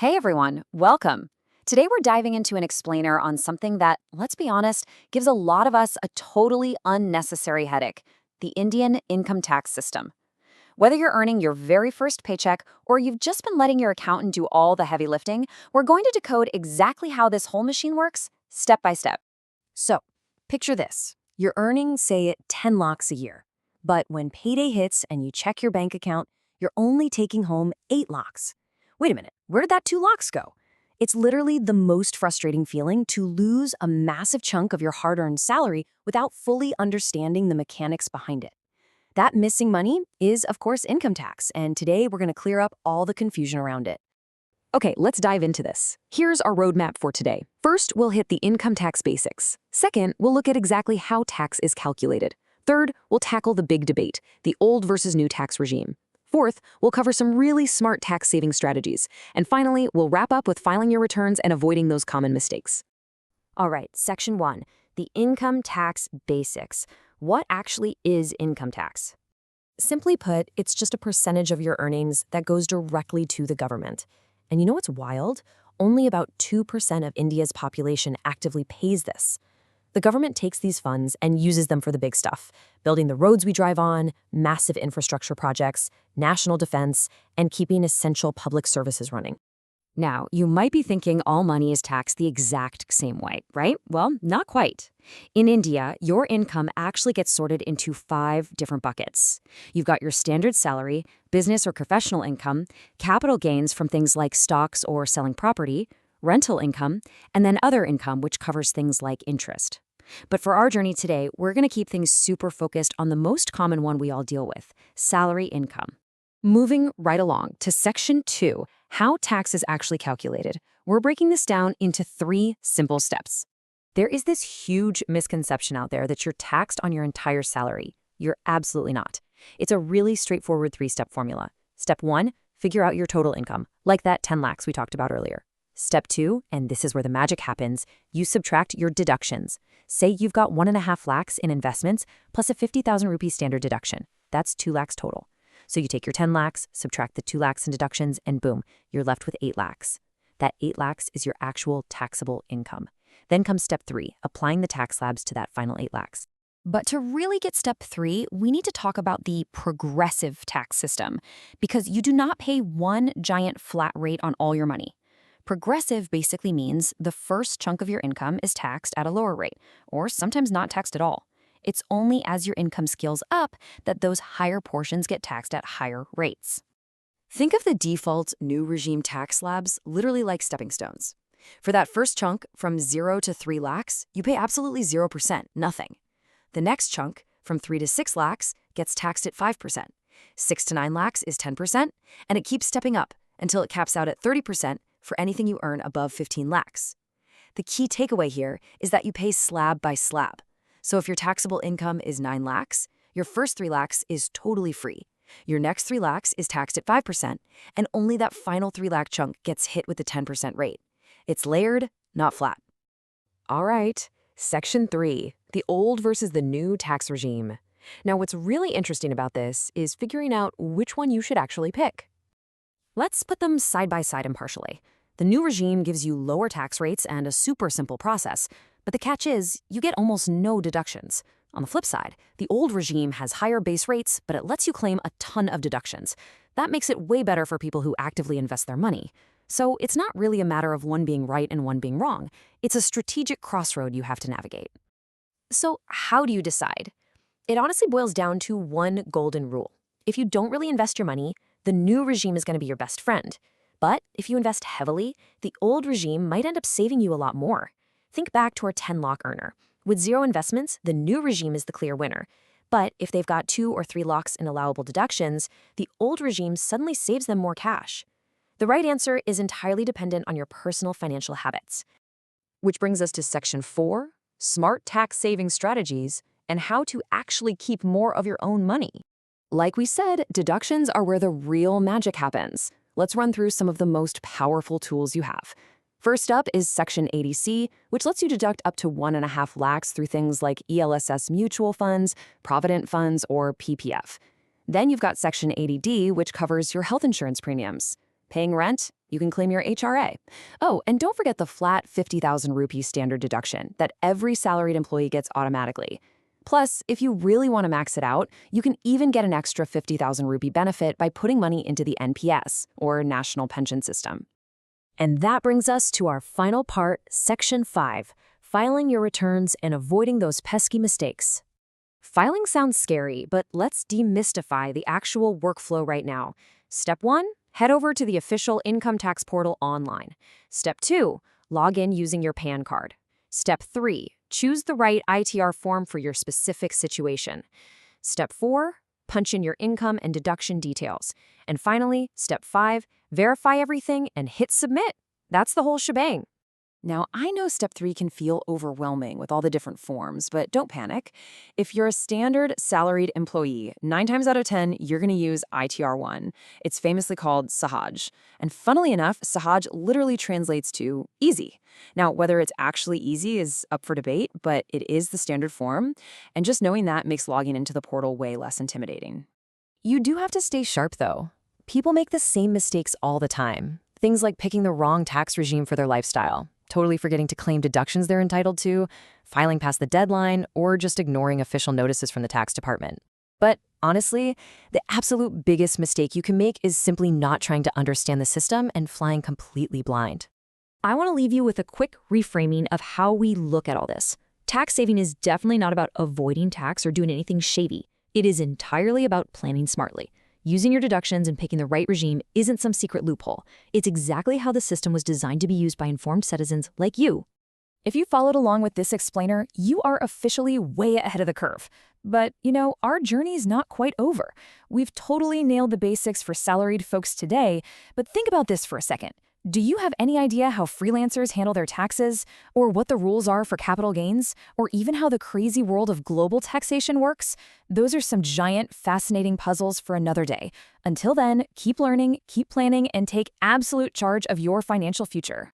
Hey everyone, welcome. Today we're diving into an explainer on something that, let's be honest, gives a lot of us a totally unnecessary headache: the Indian income tax system. Whether you're earning your very first paycheck or you've just been letting your accountant do all the heavy lifting, we're going to decode exactly how this whole machine works, step by step. So, picture this. You're earning, say, 10 lakhs a year. But when payday hits and you check your bank account, you're only taking home 8 lakhs. Wait a minute, where did that 2 lakhs go? It's literally the most frustrating feeling to lose a massive chunk of your hard-earned salary without fully understanding the mechanics behind it. That missing money is, of course, income tax, and today we're going to clear up all the confusion around it. Okay, let's dive into this. Here's our roadmap for today. First, we'll hit the income tax basics. Second, we'll look at exactly how tax is calculated. Third, we'll tackle the big debate, the old versus new tax regime. Fourth, we'll cover some really smart tax-saving strategies. And finally, we'll wrap up with filing your returns and avoiding those common mistakes. All right, Section 1, the income tax basics. What actually is income tax? Simply put, it's just a percentage of your earnings that goes directly to the government. And you know what's wild? Only about 2% of India's population actively pays this. The government takes these funds and uses them for the big stuff: building the roads we drive on, massive infrastructure projects, national defense, and keeping essential public services running. Now, you might be thinking all money is taxed the exact same way, right? Well, not quite. In India, your income actually gets sorted into 5 different buckets. You've got your standard salary, business or professional income, capital gains from things like stocks or selling property, rental income, and then other income, which covers things like interest. But for our journey today, we're going to keep things super focused on the most common one we all deal with: salary income. Moving right along to Section 2, how tax is actually calculated. We're breaking this down into 3 simple steps. There is this huge misconception out there that you're taxed on your entire salary. You're absolutely not. It's a really straightforward 3-step formula. Step 1, figure out your total income, like that 10 lakhs we talked about earlier. Step 2, and this is where the magic happens, you subtract your deductions. Say you've got 1.5 lakhs in investments plus a 50,000 rupee standard deduction. That's 2 lakhs total. So you take your 10 lakhs, subtract the 2 lakhs in deductions, and boom, you're left with 8 lakhs. That 8 lakhs is your actual taxable income. Then comes step 3, applying the tax slabs to that final 8 lakhs. But to really get step 3, we need to talk about the progressive tax system, because you do not pay one giant flat rate on all your money. Progressive basically means the first chunk of your income is taxed at a lower rate, or sometimes not taxed at all. It's only as your income scales up that those higher portions get taxed at higher rates. Think of the default new regime tax slabs literally like stepping stones. For that first chunk, from 0 to 3 lakhs, you pay absolutely 0%, nothing. The next chunk, from 3 to 6 lakhs, gets taxed at 5%. 6 to 9 lakhs is 10%, and it keeps stepping up until it caps out at 30% for anything you earn above 15 lakhs. The key takeaway here is that you pay slab by slab. So if your taxable income is 9 lakhs, your first 3 lakhs is totally free. Your next 3 lakhs is taxed at 5%, and only that final 3 lakh chunk gets hit with the 10% rate. It's layered, not flat. All right, Section 3, the old versus the new tax regime. Now, what's really interesting about this is figuring out which one you should actually pick. Let's put them side by side impartially. The new regime gives you lower tax rates and a super simple process, but the catch is you get almost no deductions. On the flip side, the old regime has higher base rates, but it lets you claim a ton of deductions. That makes it way better for people who actively invest their money. So it's not really a matter of one being right and one being wrong. It's a strategic crossroad you have to navigate. So how do you decide? It honestly boils down to one golden rule. If you don't really invest your money, the new regime is going to be your best friend. But if you invest heavily, the old regime might end up saving you a lot more. Think back to our 10 lakh earner. With 0 investments, the new regime is the clear winner. But if they've got 2 or 3 lakhs in allowable deductions, the old regime suddenly saves them more cash. The right answer is entirely dependent on your personal financial habits. Which brings us to Section 4, smart tax-saving strategies, and how to actually keep more of your own money. Like we said, deductions are where the real magic happens. Let's run through some of the most powerful tools you have. First up is Section 80C, which lets you deduct up to 1.5 lakhs through things like ELSS mutual funds, provident funds, or PPF. Then you've got Section 80D, which covers your health insurance premiums. Paying rent? You can claim your HRA. Oh, and don't forget the flat 50,000 rupee standard deduction that every salaried employee gets automatically. Plus, if you really want to max it out, you can even get an extra 50,000 rupee benefit by putting money into the NPS, or National Pension System. And that brings us to our final part, Section 5, filing your returns and avoiding those pesky mistakes. Filing sounds scary, but let's demystify the actual workflow right now. Step 1, head over to the official income tax portal online. Step 2, log in using your PAN card. Step 3, choose the right ITR form for your specific situation. Step 4, punch in your income and deduction details. And finally, Step 5, verify everything and hit submit. That's the whole shebang. Now, I know Step 3 can feel overwhelming with all the different forms, but don't panic. If you're a standard salaried employee, 9 times out of 10, you're going to use ITR 1. It's famously called Sahaj. And funnily enough, Sahaj literally translates to easy. Now, whether it's actually easy is up for debate, but it is the standard form. And just knowing that makes logging into the portal way less intimidating. You do have to stay sharp, though. People make the same mistakes all the time. Things like picking the wrong tax regime for their lifestyle, totally forgetting to claim deductions they're entitled to, filing past the deadline, or just ignoring official notices from the tax department. But honestly, the absolute biggest mistake you can make is simply not trying to understand the system and flying completely blind. I want to leave you with a quick reframing of how we look at all this. Tax saving is definitely not about avoiding tax or doing anything shady. It is entirely about planning smartly. Using your deductions and picking the right regime isn't some secret loophole. It's exactly how the system was designed to be used by informed citizens like you. If you followed along with this explainer, you are officially way ahead of the curve. But, our journey's not quite over. We've totally nailed the basics for salaried folks today, but think about this for a second. Do you have any idea how freelancers handle their taxes, or what the rules are for capital gains, or even how the crazy world of global taxation works? Those are some giant, fascinating puzzles for another day. Until then, keep learning, keep planning, and take absolute charge of your financial future.